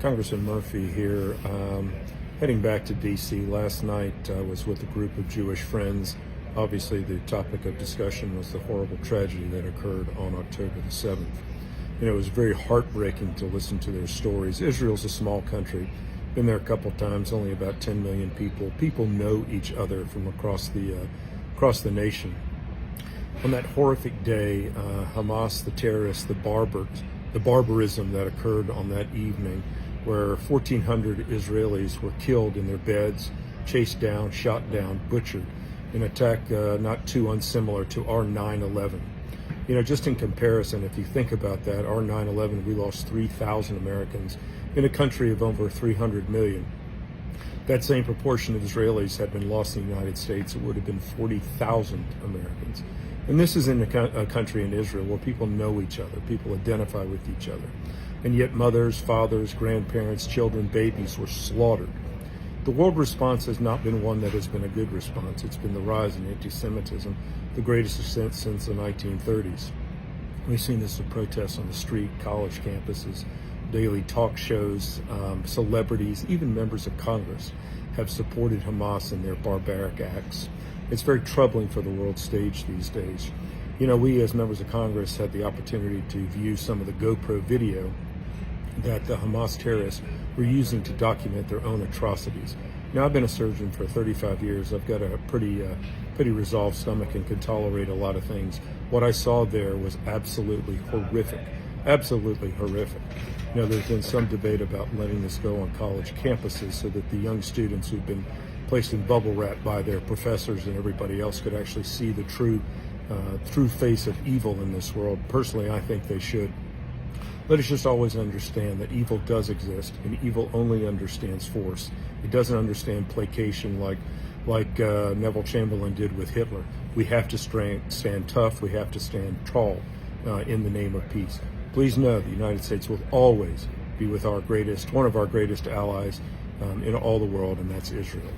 Congressman Murphy here. Heading back to D.C. last night, I was with a group of Jewish friends. Obviously, the topic of discussion was the horrible tragedy that occurred on October the 7th. And it was very heartbreaking to listen to their stories. Israel's a small country. Been there a couple times, only about 10 million people. People know each other from across the nation. On that horrific day, Hamas, the terrorists, the barbarism that occurred on that evening, where 1,400 Israelis were killed in their beds, chased down, shot down, butchered, an attack not too unsimilar to our 9/11. You know, just in comparison, if you think about that, our 9/11, we lost 3,000 Americans in a country of over 300 million. That same proportion of Israelis had been lost in the United States, it would have been 40,000 Americans. And this is in a country in Israel where people know each other, people identify with each other. And yet mothers, fathers, grandparents, children, babies were slaughtered. The world response has not been one that has been a good response. It's been the rise in anti-Semitism, the greatest since the 1930s. We've seen this with protests on the street, college campuses, daily talk shows, celebrities, even members of Congress have supported Hamas in their barbaric acts. It's very troubling for the world stage these days. You know, we as members of Congress had the opportunity to view some of the GoPro video that the Hamas terrorists were using to document their own atrocities. Now, I've been a surgeon for 35 years. I've got a pretty resolved stomach and can tolerate a lot of things. What I saw there was absolutely horrific, absolutely horrific. You know, there's been some debate about letting this go on college campuses so that the young students who've been placed in bubble wrap by their professors and everybody else could actually see the true face of evil in this world. Personally, I think they should. Let us just always understand that evil does exist, and evil only understands force. It doesn't understand placation like Neville Chamberlain did with Hitler. We have to stand tough. We have to stand tall in the name of peace. Please know the United States will always be with one of our greatest allies in all the world, and that's Israel.